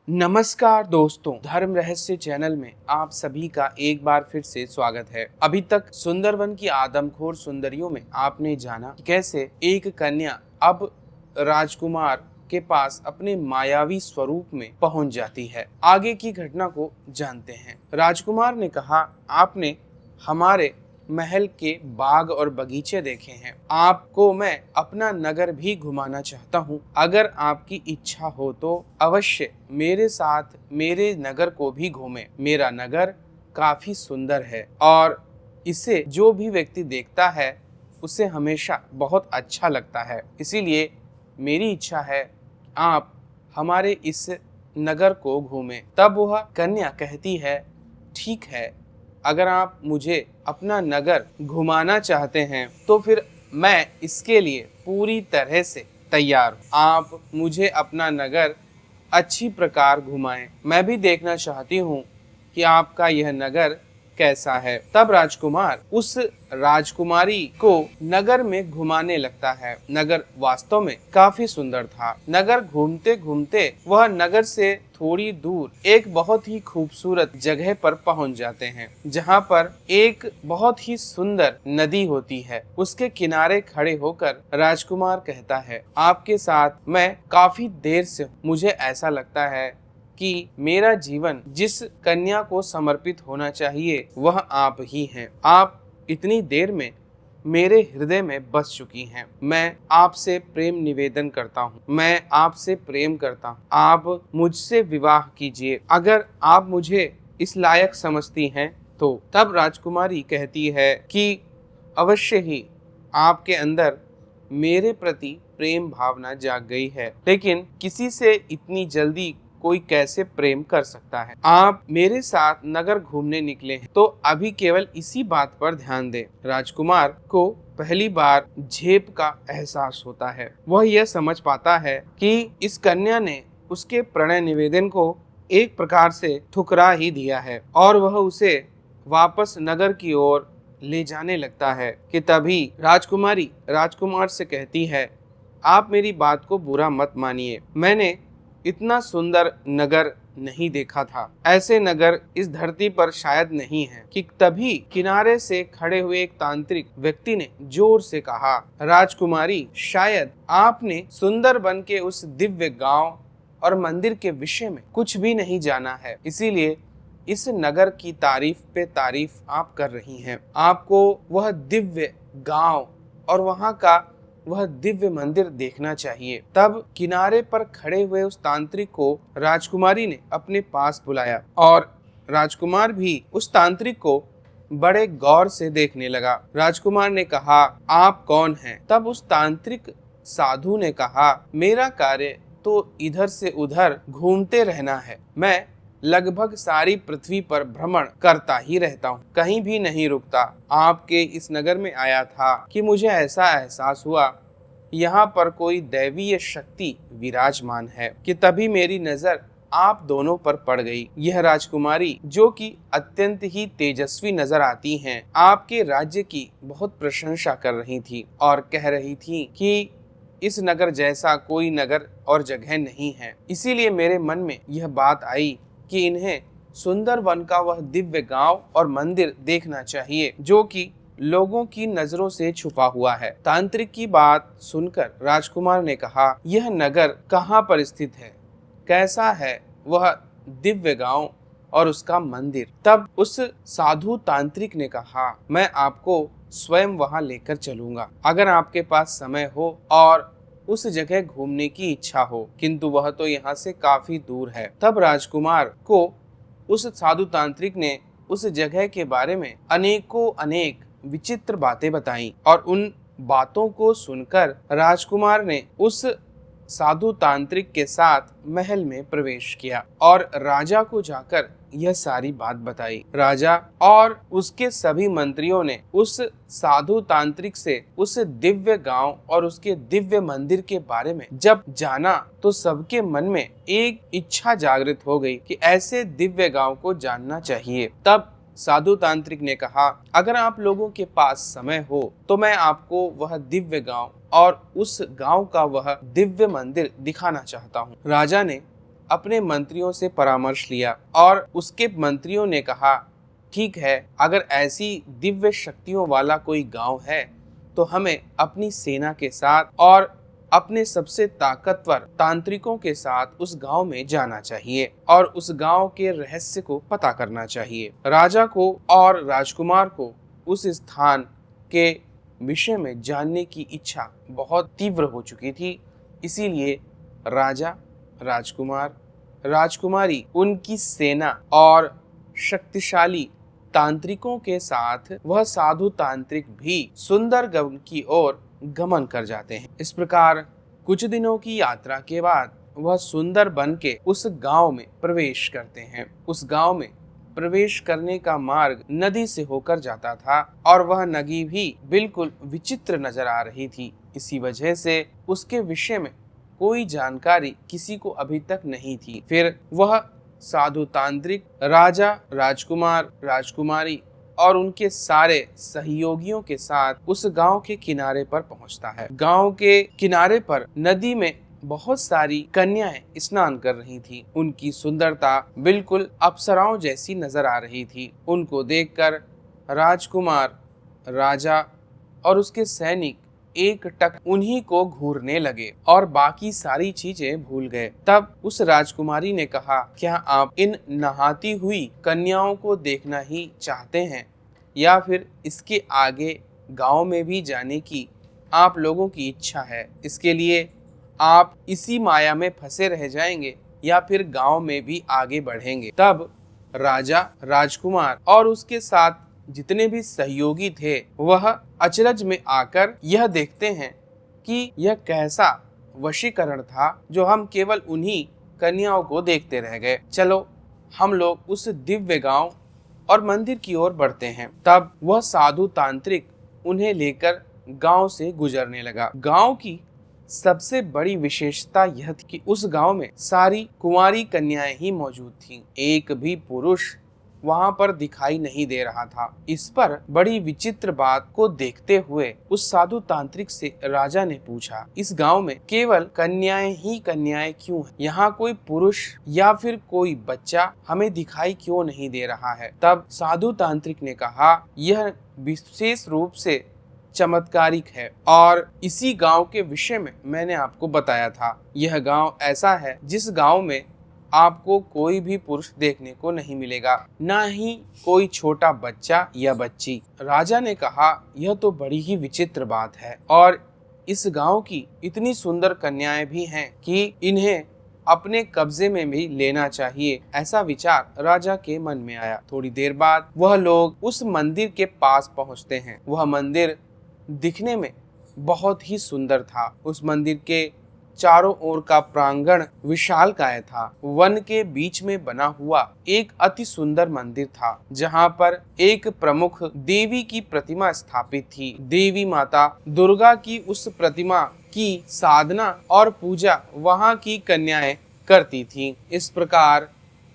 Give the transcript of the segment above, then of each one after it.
नमस्कार दोस्तों, धर्म रहस्य चैनल में आप सभी का एक बार फिर से स्वागत है। अभी तक सुंदरवन की आदमखोर सुंदरियों में आपने जाना कि कैसे एक कन्या अब राजकुमार के पास अपने मायावी स्वरूप में पहुंच जाती है। आगे की घटना को जानते हैं। राजकुमार ने कहा, आपने हमारे महल के बाग और बगीचे देखे हैं, आपको मैं अपना नगर भी घुमाना चाहता हूँ। अगर आपकी इच्छा हो तो अवश्य मेरे साथ मेरे नगर को भी घूमें। मेरा नगर काफी सुंदर है और इसे जो भी व्यक्ति देखता है उसे हमेशा बहुत अच्छा लगता है। इसीलिए मेरी इच्छा है आप हमारे इस नगर को घूमें। तब वह कन्या कहती है, ठीक है, अगर आप मुझे अपना नगर घुमाना चाहते हैं तो फिर मैं इसके लिए पूरी तरह से तैयार हूँ। आप मुझे अपना नगर अच्छी प्रकार घुमाएं। मैं भी देखना चाहती हूँ कि आपका यह नगर कैसा है। तब राजकुमार उस राजकुमारी को नगर में घुमाने लगता है। नगर वास्तव में काफी सुंदर था। नगर घूमते घूमते वह नगर से थोड़ी दूर एक बहुत ही खूबसूरत जगह पर पहुंच जाते हैं, जहां पर एक बहुत ही सुंदर नदी होती है। उसके किनारे खड़े होकर राजकुमार कहता है, आपके साथ मैं काफी देर से हूं। मुझे ऐसा लगता है कि मेरा जीवन जिस कन्या को समर्पित होना चाहिए वह आप ही हैं। आप इतनी देर में मेरे हृदय में बस चुकी हैं। मैं आपसे प्रेम निवेदन करता हूँ। मैं आपसे प्रेम करता हूँ। आप मुझसे विवाह कीजिए, अगर आप मुझे इस लायक समझती हैं तो। तब राजकुमारी कहती है कि अवश्य ही आपके अंदर मेरे प्रति प्रेम भावना जाग गई है, लेकिन किसी से इतनी जल्दी कोई कैसे प्रेम कर सकता है। आप मेरे साथ नगर घूमने निकले हैं तो अभी केवल इसी बात पर ध्यान दें। राजकुमार को पहली बार झेप का एहसास होता है। वह यह समझ पाता है कि इस कन्या ने उसके प्रणय निवेदन को एक प्रकार से ठुकरा ही दिया है और वह उसे वापस नगर की ओर ले जाने लगता है कि तभी राजकुमारी राजकुमार से कहती है, आप मेरी बात को बुरा मत मानिए। मैंने इतना सुंदर नगर नहीं देखा था। ऐसे नगर इस धरती पर शायद नहीं है। कि तभी किनारे से खड़े हुए एक तांत्रिक व्यक्ति ने जोर से कहा, राजकुमारी, शायद आपने सुंदरबन के उस दिव्य गांव और मंदिर के विषय में कुछ भी नहीं जाना है, इसीलिए इस नगर की तारीफ पे तारीफ आप कर रही हैं। आपको वह दिव्य गांव और वहां का वह दिव्य मंदिर देखना चाहिए। तब किनारे पर खड़े हुए उस तांत्रिक को राजकुमारी ने अपने पास बुलाया और राजकुमार भी उस तांत्रिक को बड़े गौर से देखने लगा। राजकुमार ने कहा, आप कौन हैं? तब उस तांत्रिक साधु ने कहा, मेरा कार्य तो इधर से उधर घूमते रहना है। मैं लगभग सारी पृथ्वी पर भ्रमण करता ही रहता हूँ, कहीं भी नहीं रुकता। आपके इस नगर में आया था कि मुझे ऐसा एहसास हुआ यहाँ पर कोई दैवीय शक्ति विराजमान है कि तभी मेरी नजर आप दोनों पर पड़ गई। यह राजकुमारी जो कि अत्यंत ही तेजस्वी नजर आती हैं, आपके राज्य की बहुत प्रशंसा कर रही थी और कह रही थी कि इस नगर जैसा कोई नगर और जगह नहीं है। इसीलिए मेरे मन में यह बात आई कि इन्हें सुंदरवन का वह दिव्य गांव और मंदिर देखना चाहिए जो कि लोगों की नजरों से छुपा हुआ है। तांत्रिक की बात सुनकर राजकुमार ने कहा, यह नगर कहाँ पर स्थित है? कैसा है वह दिव्य गांव और उसका मंदिर? तब उस साधु तांत्रिक ने कहा, मैं आपको स्वयं वहां लेकर चलूंगा, अगर आपके पास समय हो और उस जगह घूमने की इच्छा हो, किंतु वह तो यहाँ से काफी दूर है। तब राजकुमार को उस साधु तांत्रिक ने उस जगह के बारे में अनेकों अनेक विचित्र बातें बताई और उन बातों को सुनकर राजकुमार ने उस साधु तांत्रिक के साथ महल में प्रवेश किया और राजा को जाकर यह सारी बात बताई। राजा और उसके सभी मंत्रियों ने उस साधु तांत्रिक से उस दिव्य गांव और उसके दिव्य मंदिर के बारे में जब जाना तो सबके मन में एक इच्छा जागृत हो गई कि ऐसे दिव्य गांव को जानना चाहिए। तब साधु तांत्रिक ने कहा, अगर आप लोगों के पास समय हो तो मैं आपको वह दिव्य गांव और उस गांव का वह दिव्य मंदिर दिखाना चाहता हूँ। राजा ने अपने मंत्रियों से परामर्श लिया और उसके मंत्रियों ने कहा, ठीक है, अगर ऐसी दिव्य शक्तियों वाला कोई गांव है तो हमें अपनी सेना के साथ और अपने सबसे ताकतवर तांत्रिकों के साथ उस गांव में जाना चाहिए और उस गांव के रहस्य को पता करना चाहिए। राजा को और राजकुमार को उस स्थान के विषय में जानने की इच्छा बहुत तीव्र हो चुकी थी। इसीलिए राजा, राजकुमार, राजकुमारी, उनकी सेना और शक्तिशाली तांत्रिकों के साथ वह साधु तांत्रिक भी सुंदरवन की ओर गमन कर जाते हैं। इस प्रकार कुछ दिनों की यात्रा के बाद वह सुंदरवन के उस गांव में प्रवेश करते हैं। उस गांव में प्रवेश करने का मार्ग नदी से होकर जाता था और वह नदी भी बिल्कुल विचित्र नजर आ रही थी। इसी वजह से उसके विषय में कोई जानकारी किसी को अभी तक नहीं थी। फिर वह साधु तांत्रिक राजा, राजकुमार, राजकुमारी और उनके सारे सहयोगियों के साथ उस गांव के किनारे पर पहुंचता है। गांव के किनारे पर नदी में बहुत सारी कन्याएं स्नान कर रही थी। उनकी सुंदरता बिल्कुल अप्सराओं जैसी नजर आ रही थी। उनको देखकर राजकुमार, राजा और उसके सैनिक एक टक उन्हीं को घूरने लगे और बाकी सारी चीजें भूल गए। तब उस राजकुमारी ने कहा, क्या आप इन नहाती हुई कन्याओं को देखना ही चाहते हैं या फिर इसके आगे गांव में भी जाने की आप लोगों की इच्छा है? इसके लिए आप इसी माया में फंसे रह जाएंगे या फिर गांव में भी आगे बढ़ेंगे? तब राजा, राजकुमार और उसके साथ जितने भी सहयोगी थे वह अचरज में आकर यह देखते हैं कि यह कैसा वशीकरण था जो हम केवल उन्हीं कन्याओं को देखते रह गए। चलो हम लोग उस दिव्य गांव और मंदिर की ओर बढ़ते हैं। तब वह साधु तांत्रिक उन्हें लेकर गांव से गुजरने लगा। गांव की सबसे बड़ी विशेषता यह थी कि उस गांव में सारी कुंवारी कन्याएं ही मौजूद थीं। एक भी पुरुष वहां पर दिखाई नहीं दे रहा था। इस पर बड़ी विचित्र बात को देखते हुए उस साधु तांत्रिक से राजा ने पूछा, इस गांव में केवल कन्याएं ही कन्याएं क्यों हैं? यहाँ कोई पुरुष या फिर कोई बच्चा हमें दिखाई क्यों नहीं दे रहा है? तब साधु तांत्रिक ने कहा, यह विशेष रूप से चमत्कारिक है और इसी गांव के विषय में मैंने आपको बताया था। यह गांव ऐसा है जिस गांव में आपको कोई भी पुरुष देखने को नहीं मिलेगा, ना ही कोई छोटा बच्चा या बच्ची। राजा ने कहा, यह तो बड़ी ही विचित्र बात है और इस गांव की इतनी सुंदर कन्याएं भी हैं कि इन्हें अपने कब्जे में भी लेना चाहिए। ऐसा विचार राजा के मन में आया। थोड़ी देर बाद वह लोग उस मंदिर के पास पहुंचते हैं। वह मंदिर दिखने में बहुत ही सुंदर था। उस मंदिर के चारों ओर का प्रांगण विशालकाय था। वन के बीच में बना हुआ एक अति सुंदर मंदिर था जहाँ पर एक प्रमुख देवी की प्रतिमा स्थापित थी। देवी माता दुर्गा की उस प्रतिमा की साधना और पूजा वहाँ की कन्याएं करती थीं। इस प्रकार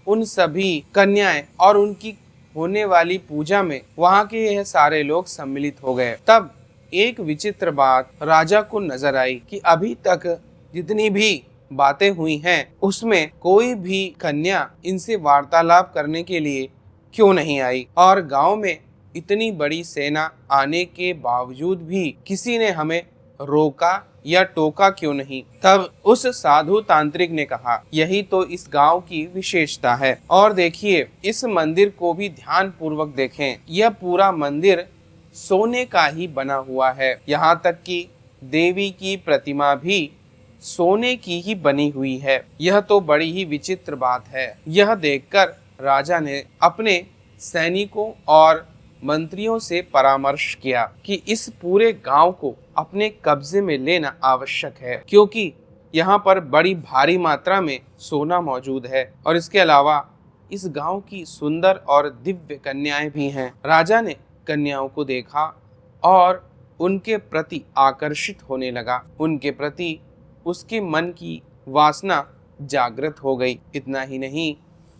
उन सभी कन्याएं और उनकी होने वाली पूजा में वहाँ के यह सारे लोग सम्मिलित हो गए। तब एक विचित्र बात राजा को नजर आई कि अभी तक जितनी भी बातें हुई हैं उसमें कोई भी कन्या इनसे वार्तालाप करने के लिए क्यों नहीं आई और गांव में इतनी बड़ी सेना आने के बावजूद भी किसी ने हमें रोका या टोका क्यों नहीं? तब उस साधु तांत्रिक ने कहा, यही तो इस गांव की विशेषता है। और देखिए, इस मंदिर को भी ध्यान पूर्वक देखें। यह पूरा मंदिर सोने का ही बना हुआ है। यहाँ तक कि देवी की प्रतिमा भी सोने की ही बनी हुई है। यह तो बड़ी ही विचित्र बात है। यह देखकर राजा ने अपने सैनिकों और मंत्रियों से परामर्श किया कि इस पूरे गांव को अपने कब्जे में लेना आवश्यक है, क्योंकि यहाँ पर बड़ी भारी मात्रा में सोना मौजूद है और इसके अलावा इस गांव की सुंदर और दिव्य कन्याएं भी हैं। राजा ने कन्याओं को देखा और उनके प्रति आकर्षित होने लगा। उनके प्रति उसके मन की वासना जागृत हो गई। इतना ही नहीं,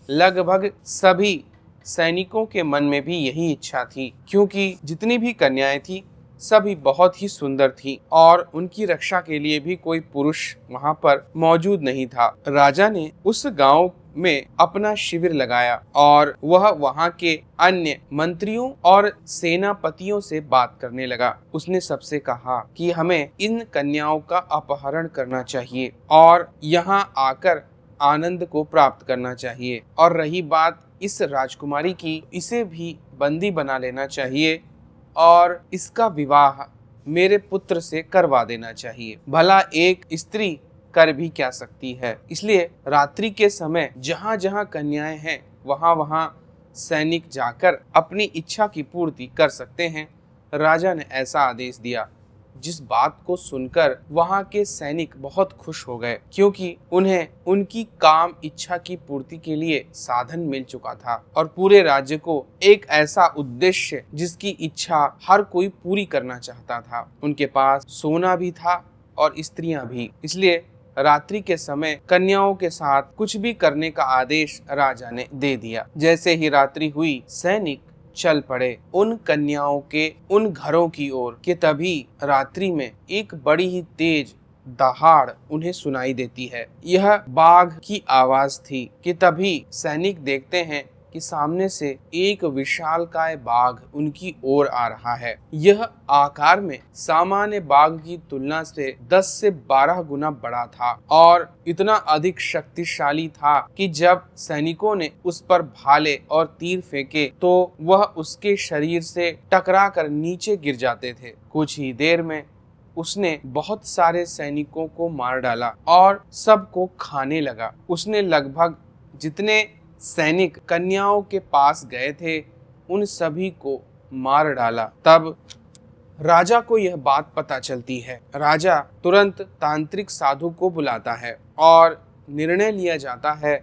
लगभग सभी सैनिकों के मन में भी यही इच्छा थी, क्योंकि जितनी भी कन्याएं थी सभी बहुत ही सुंदर थीं और उनकी रक्षा के लिए भी कोई पुरुष वहां पर मौजूद नहीं था। राजा ने उस गांव में अपना शिविर लगाया और वह वहां के अन्य मंत्रियों और सेनापतियों से बात करने लगा। उसने सबसे कहा कि हमें इन कन्याओं का अपहरण करना चाहिए और यहाँ आकर आनंद को प्राप्त करना चाहिए, और रही बात इस राजकुमारी की, इसे भी बंदी बना लेना चाहिए और इसका विवाह मेरे पुत्र से करवा देना चाहिए। भला एक स्त्री कर भी क्या सकती है। इसलिए रात्रि के समय जहाँ जहाँ कन्याएं हैं वहाँ वहाँ सैनिक जाकर अपनी इच्छा की पूर्ति कर सकते हैं। राजा ने ऐसा आदेश दिया, जिस बात को सुनकर वहां के सैनिक बहुत खुश हो गए, क्योंकि उन्हें उनकी काम इच्छा की पूर्ति के लिए साधन मिल चुका था और पूरे राज्य को एक ऐसा उद्देश्य जिसकी इच्छा हर कोई पूरी करना चाहता था। उनके पास सोना भी था और स्त्रियां भी। इसलिए रात्रि के समय कन्याओं के साथ कुछ भी करने का आदेश राजा ने दे दिया। जैसे ही रात्रि हुई, सैनिक चल पड़े उन कन्याओं के उन घरों की ओर कि तभी रात्रि में एक बड़ी ही तेज दहाड़ उन्हें सुनाई देती है। यह बाघ की आवाज थी कि तभी सैनिक देखते हैं कि सामने से एक विशालकाय बाघ उनकी ओर आ रहा है। यह आकार में सामान्य बाघ की तुलना से 10 से 12 गुना बड़ा था और इतना अधिक शक्तिशाली था कि जब सैनिकों ने उस पर भाले और तीर फेंके तो वह उसके शरीर से टकरा कर नीचे गिर जाते थे। कुछ ही देर में उसने बहुत सारे सैनिकों को मार डाला और सबको खाने लगा। उसने लगभग जितने सैनिक कन्याओं के पास गए थे उन सभी को मार डाला। तब राजा को यह बात पता चलती है। राजा तुरंत तांत्रिक साधु को बुलाता है और निर्णय लिया जाता है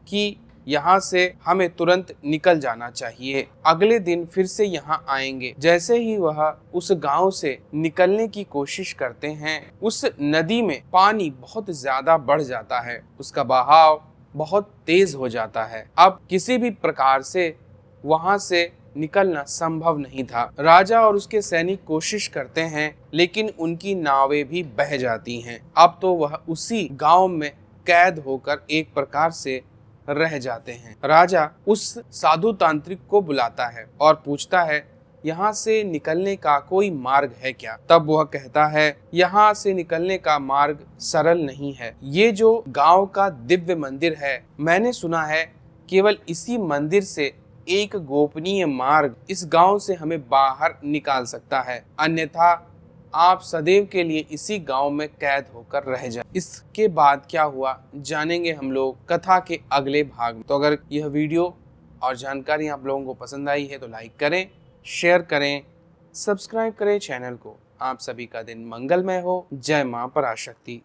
कि यहाँ से हमें तुरंत निकल जाना चाहिए। अगले दिन फिर से यहाँ आएंगे। जैसे ही वह उस गांव से निकलने की कोशिश करते हैं, उस नदी में पानी बहुत ज्यादा बढ़ जाता है, उसका बहाव बहुत तेज हो जाता है। अब किसी भी प्रकार से वहां से निकलना संभव नहीं था। राजा और उसके सैनिक कोशिश करते हैं, लेकिन उनकी नावें भी बह जाती हैं। अब तो वह उसी गांव में कैद होकर एक प्रकार से रह जाते हैं। राजा उस साधु तांत्रिक को बुलाता है और पूछता है, यहाँ से निकलने का कोई मार्ग है क्या? तब वह कहता है, यहाँ से निकलने का मार्ग सरल नहीं है। ये जो गांव का दिव्य मंदिर है, मैंने सुना है केवल इसी मंदिर से एक गोपनीय मार्ग इस गांव से हमें बाहर निकाल सकता है, अन्यथा आप सदैव के लिए इसी गांव में कैद होकर रह जाए। इसके बाद क्या हुआ जानेंगे हम लोग कथा के अगले भाग में। तो अगर यह वीडियो और जानकारी आप लोगों को पसंद आई है तो लाइक करें, शेयर करें, सब्सक्राइब करें चैनल को। आप सभी का दिन मंगलमय हो। जय मां पराशक्ति।